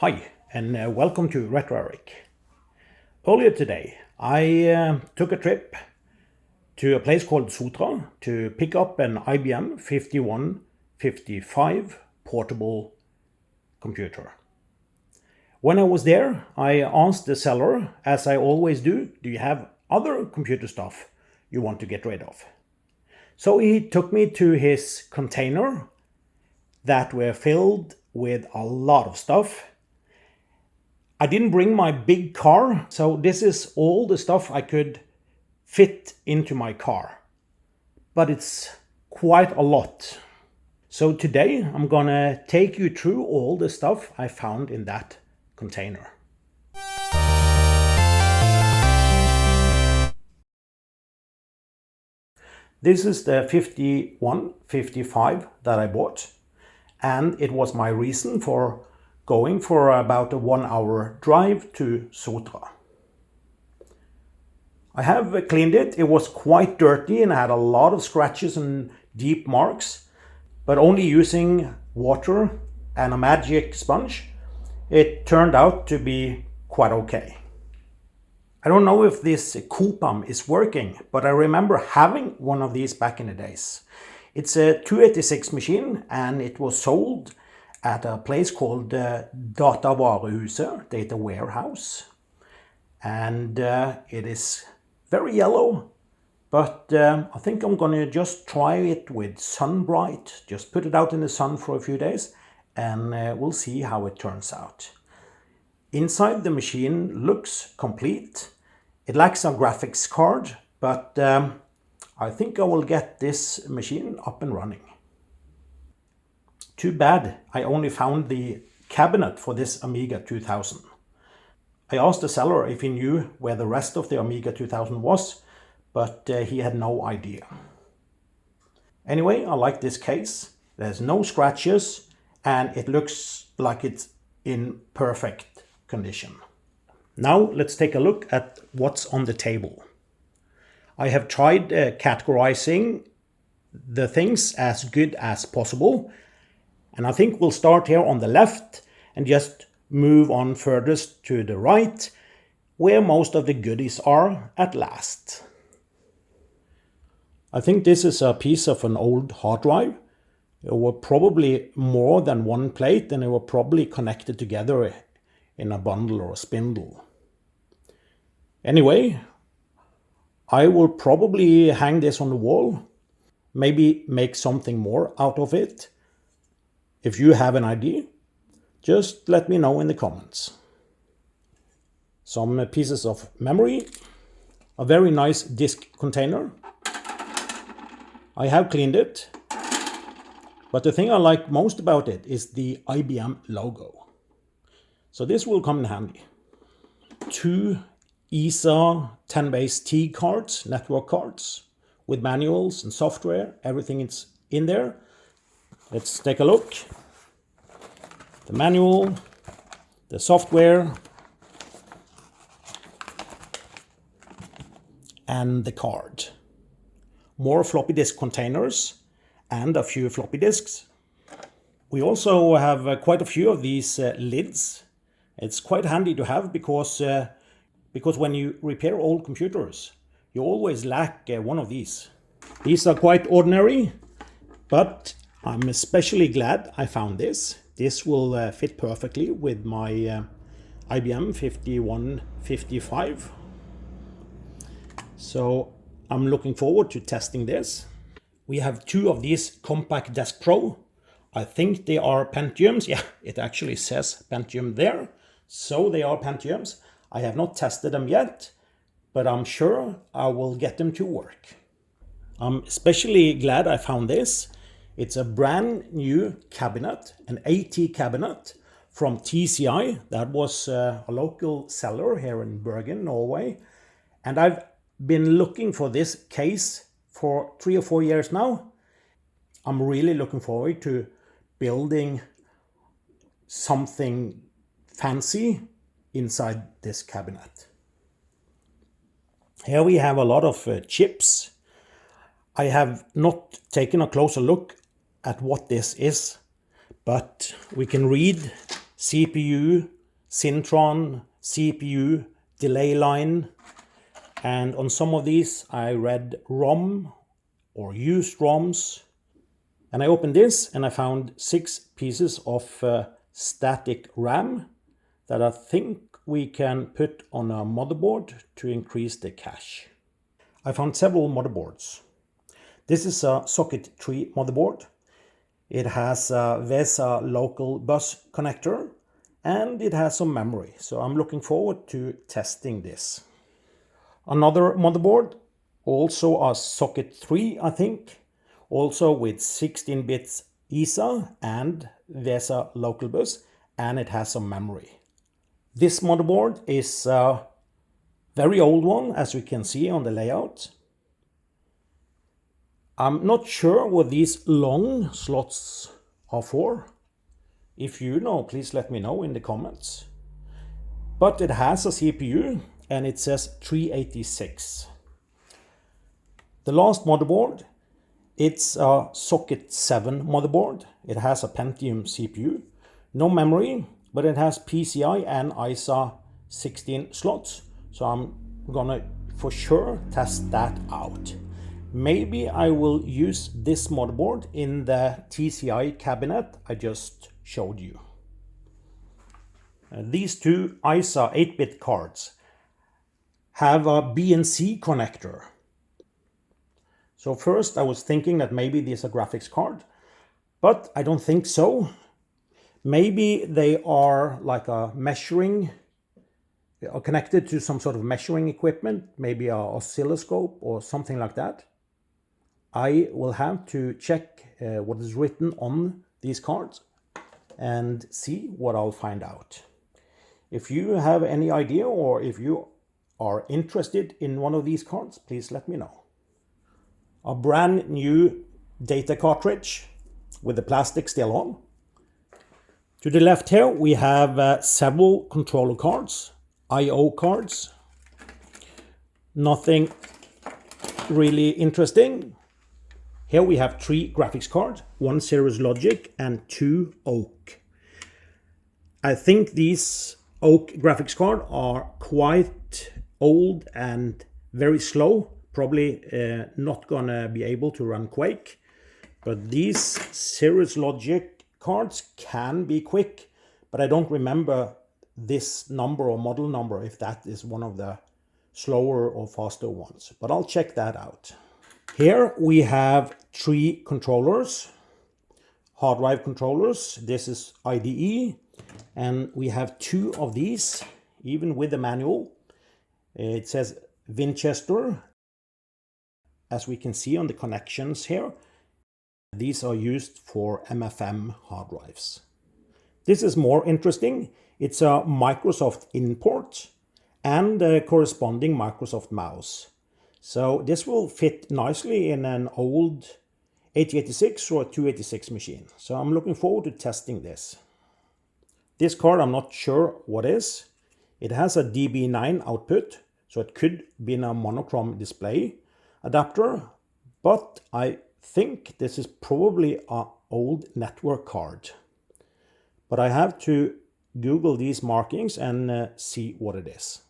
Hi, and welcome to Retro Eric. Earlier today, I took a trip to a place called Sotra to pick up an IBM 5155 portable computer. When I was there, I asked the seller, as I always do you have other computer stuff you want to get rid of? So he took me to his container that were filled with a lot of stuff. I didn't bring my big car, so this is all the stuff I could fit into my car. But it's quite a lot. So today I'm gonna take you through all the stuff I found in that container. This is the 5155 that I bought, and it was my reason for going for about a 1-hour drive to Sotra. I have cleaned it. It was quite dirty and had a lot of scratches and deep marks, but only using water and a magic sponge, it turned out to be quite okay. I don't know if this Compaq is working, but I remember having one of these back in the days. It's a 286 machine, and it was sold at a place called Datahuset, Data Warehouse. And it is very yellow, but I think I'm gonna just try it with Sunbright. Just put it out in the sun for a few days, and we'll see how it turns out. Inside, the machine looks complete. It lacks a graphics card, but I think I will get this machine up and running. Too bad I only found the cabinet for this Amiga 2000. I asked the seller if he knew where the rest of the Amiga 2000 was, but he had no idea. Anyway, I like this case. There's no scratches, and it looks like it's in perfect condition. Now let's take a look at what's on the table. I have tried categorizing the things as good as possible. And I think we'll start here on the left and just move on furthest to the right, where most of the goodies are at last. I think this is a piece of an old hard drive. There were probably more than one plate, and they were probably connected together in a bundle or a spindle. Anyway, I will probably hang this on the wall, maybe make something more out of it. If you have an idea, just let me know in the comments. Some pieces of memory, a very nice disk container. I have cleaned it, but the thing I like most about it is the IBM logo. So this will come in handy. 2 ESA 10BASE-T cards, network cards, with manuals and software, everything is in there. Let's take a look. The manual, the software, and the card. More floppy disk containers and a few floppy disks. We also have quite a few of these lids. It's quite handy to have because when you repair old computers, you always lack one of these. These are quite ordinary, but I'm especially glad I found this. This will fit perfectly with my IBM 5155. So I'm looking forward to testing this. We have 2 of these Compaq Deskpros. I think they are Pentiums. Yeah, it actually says Pentium there. So they are Pentiums. I have not tested them yet, but I'm sure I will get them to work. I'm especially glad I found this. It's a brand new cabinet, an AT cabinet from TCI. That was a local seller here in Bergen, Norway. And I've been looking for this case for 3 or 4 years now. I'm really looking forward to building something fancy inside this cabinet. Here we have a lot of chips. I have not taken a closer look at what this is, but we can read CPU, Syntron, CPU, delay line. And on some of these I read ROM or used ROMs. And I opened this and I found 6 pieces of static RAM that I think we can put on a motherboard to increase the cache. I found several motherboards. This is a socket 3 motherboard. It has a bezel local bus connector and it has some memory. So I'm looking forward to testing this. Another motherboard, also a socket 3 I think, also with 16 bits ESA and bezel local bus, and it has some memory. This motherboard is a very old one, as you can see on the layout. I'm not sure what these long slots are for. If you know, please let me know in the comments. But it has a CPU and it says 386. The last motherboard, it's a socket 7 motherboard. It has a Pentium CPU, no memory, but it has PCI and ISA 16 slots. So I'm gonna for sure test that out. Maybe I will use this motherboard in the TCI cabinet I just showed you. These two ISA 8-bit cards have a BNC connector. So first I was thinking that maybe this is a graphics card, but I don't think so. Maybe they are like a measuring, or connected to some sort of measuring equipment, maybe an oscilloscope or something like that. I will have to check what is written on these cards and see what I'll find out. If you have any idea or if you are interested in one of these cards, please let me know. A brand new data cartridge with the plastic still on. To the left here we have several controller cards, I/O cards. Nothing really interesting. Here we have 3 graphics cards, 1 Cirrus Logic and 2 Oak. I think these Oak graphics cards are quite old and very slow. Probably not gonna be able to run Quake. But these Cirrus Logic cards can be quick. But I don't remember this number or model number if that is one of the slower or faster ones. But I'll check that out. Here we have 3 controllers, hard drive controllers. This is IDE, and we have 2 of these, even with the manual. It says Winchester, as we can see on the connections here. These are used for MFM hard drives. This is more interesting. It's a Microsoft InPort and a corresponding Microsoft mouse. So this will fit nicely in an old 8086 or 286 machine. So I'm looking forward to testing this. This card I'm not sure what is. It has a DB9 output, so it could be in a monochrome display adapter, but I think this is probably an old network card. But I have to Google these markings and see what it is.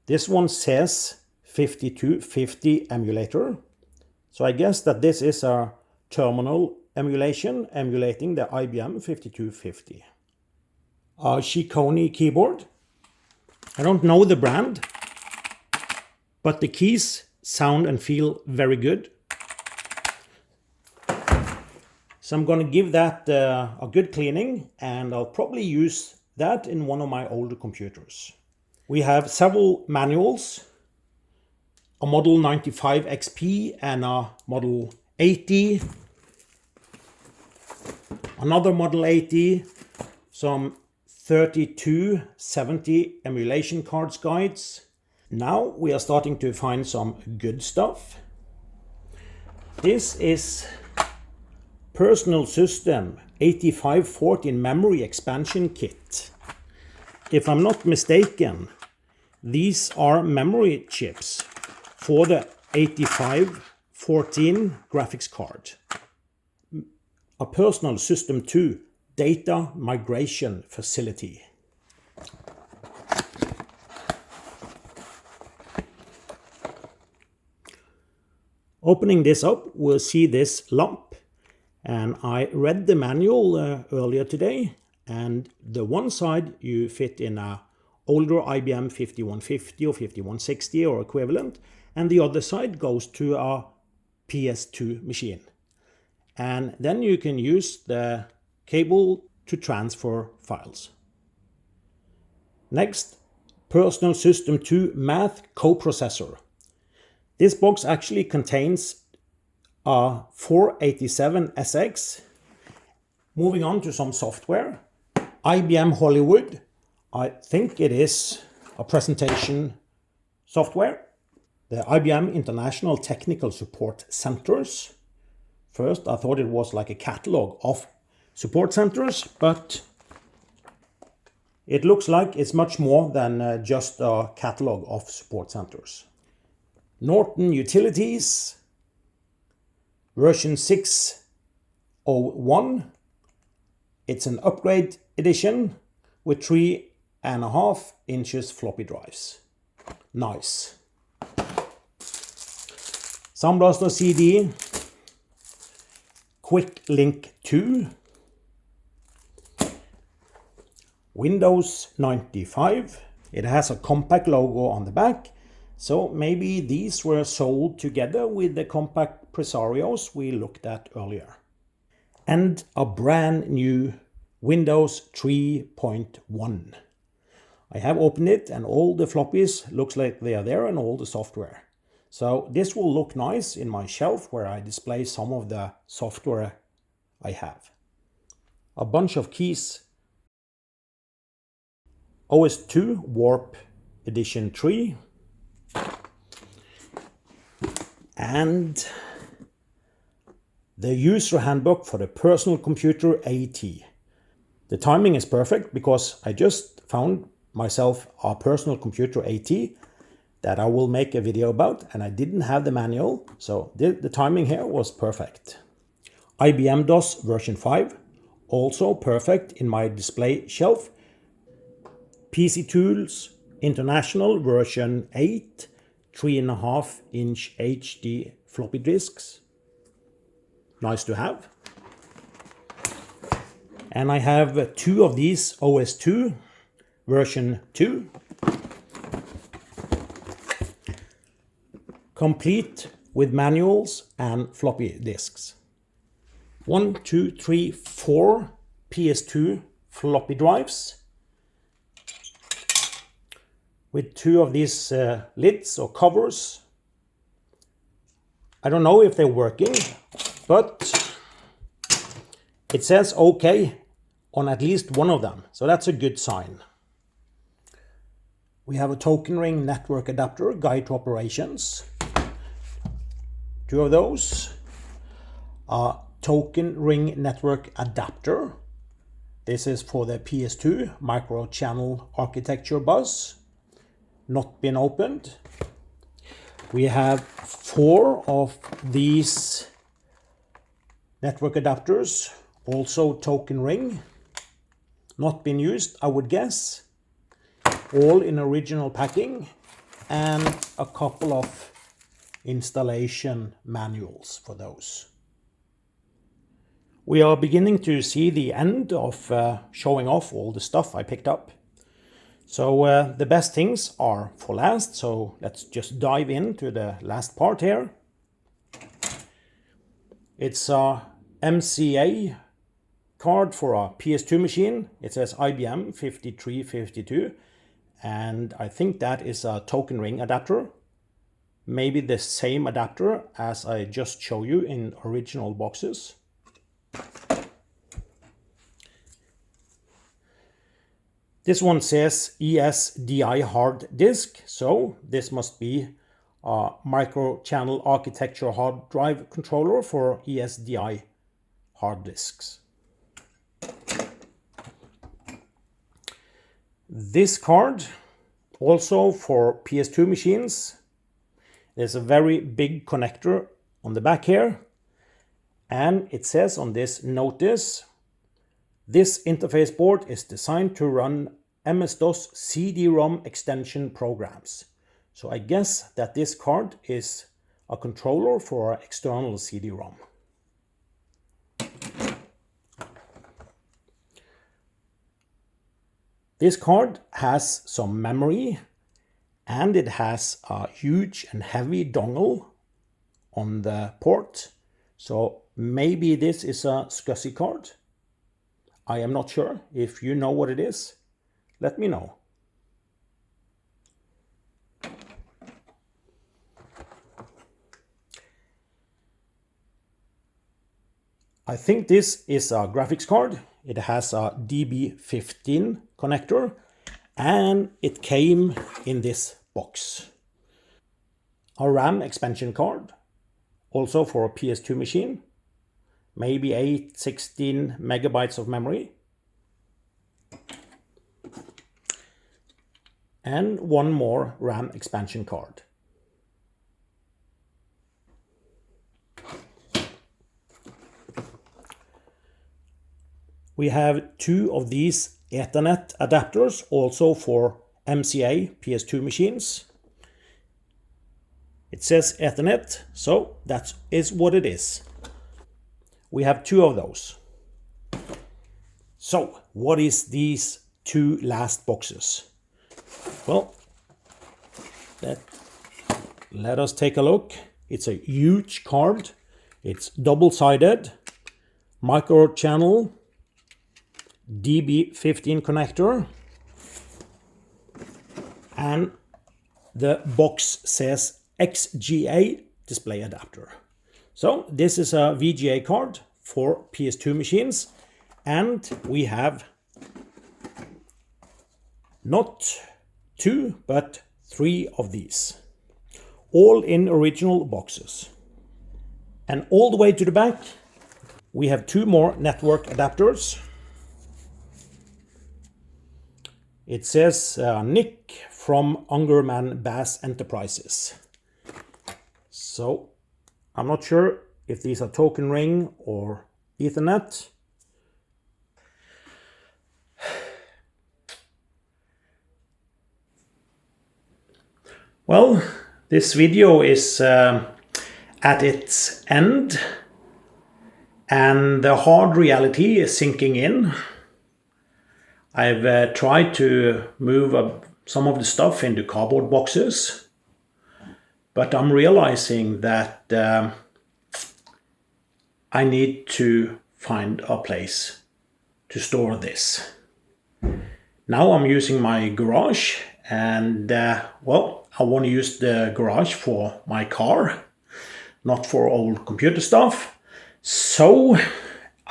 This one says 5250 emulator. So I guess that this is a terminal emulation emulating the IBM 5250. A Chicony keyboard. I don't know the brand, but the keys sound and feel very good. So I'm going to give that a good cleaning, and I'll probably use that in one of my older computers. We have several manuals, a Model 95 XP and a Model 80, another Model 80, some 3270 emulation cards guides. Now we are starting to find some good stuff. This is Personal System 8514 Memory Expansion Kit. If I'm not mistaken, these are memory chips for the 8514 graphics card. A Personal System 2 data migration facility. Opening this up, we'll see this lump, and I read the manual earlier today, and the one side you fit in a older IBM 5150 or 5160 or equivalent, and the other side goes to a PS2 machine. And then you can use the cable to transfer files. Next, Personal System 2 Math coprocessor. This box actually contains a 487SX. Moving on to some software. IBM Hollywood. I think it is a presentation software. The IBM International Technical Support Centers. First, I thought it was like a catalog of support centers, but it looks like it's much more than just a catalog of support centers. Norton Utilities, version 6.01. It's an upgrade edition with 3.5 inches floppy drives. Nice. Sound Blaster CD, Quick Link 2, Windows 95. It has a Compaq logo on the back. So maybe these were sold together with the Compaq Presarios we looked at earlier. And a brand new Windows 3.1. I have opened it and all the floppies looks like they are there and all the software. So this will look nice in my shelf where I display some of the software I have. A bunch of keys. OS2 Warp Edition 3. And the user handbook for the personal computer AT. The timing is perfect because I just found myself a personal computer AT that I will make a video about, and I didn't have the manual, so the timing here was perfect. IBM DOS version 5, also perfect in my display shelf. PC Tools International version 8, 3.5 inch HD floppy disks. Nice to have. And I have two of these OS2 version 2. Complete with manuals and floppy disks. 1, 2, 3, 4 PS2 floppy drives. With two of these lids or covers. I don't know if they're working, but it says OK on at least one of them, so that's a good sign. We have a token ring network adapter, guide to operations. Two of those. A token ring network adapter. This is for the PS2 micro channel architecture bus. Not been opened. We have 4 of these network adapters, also token ring, not been used, I would guess, all in original packing, and a couple of installation manuals for those. We are beginning to see the end of showing off all the stuff I picked up. So the best things are for last, so let's just dive into the last part here. It's a MCA card for a PS2 machine. It says IBM 5352, and I think that is a token ring adapter. Maybe the same adapter as I just showed you in original boxes. This one says ESDI hard disk, so this must be a micro channel architecture hard drive controller for ESDI hard disks. This card, also for PS2 machines, there's a very big connector on the back here, and it says on this notice, This interface board is designed to run MS-DOS CD-ROM extension programs. So I guess that this card is a controller for external CD-ROM. This card has some memory and it has a huge and heavy dongle on the port. So maybe this is a SCSI card. I am not sure. If you know what it is, let me know. I think this is a graphics card. It has a DB15 connector and it came in this box. A RAM expansion card, also for a PS2 machine, maybe 16 megabytes of memory. And one more RAM expansion card. We have two of these Ethernet adapters, also for MCA PS2 machines. It says Ethernet, so that is what it is. We have two of those. So, what is these two last boxes? Well, let us take a look. It's a huge card. It's double-sided, micro-channel, DB15 connector, and the box says XGA display adapter. So this is a VGA card for PS2 machines, and we have not two but three of these, all in original boxes. And all the way to the back we have two more network adapters. It says Nick from Ungerman Bass Enterprises. So I'm not sure if these are token ring or Ethernet. Well, this video is at its end and the hard reality is sinking in. I've tried to move some of the stuff into cardboard boxes, but I'm realizing that I need to find a place to store this. Now I'm using my garage and well, I want to use the garage for my car, not for old computer stuff. So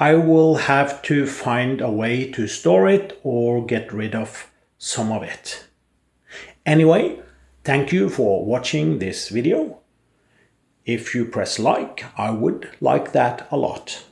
I will have to find a way to store it or get rid of some of it. Anyway, thank you for watching this video. If you press like, I would like that a lot.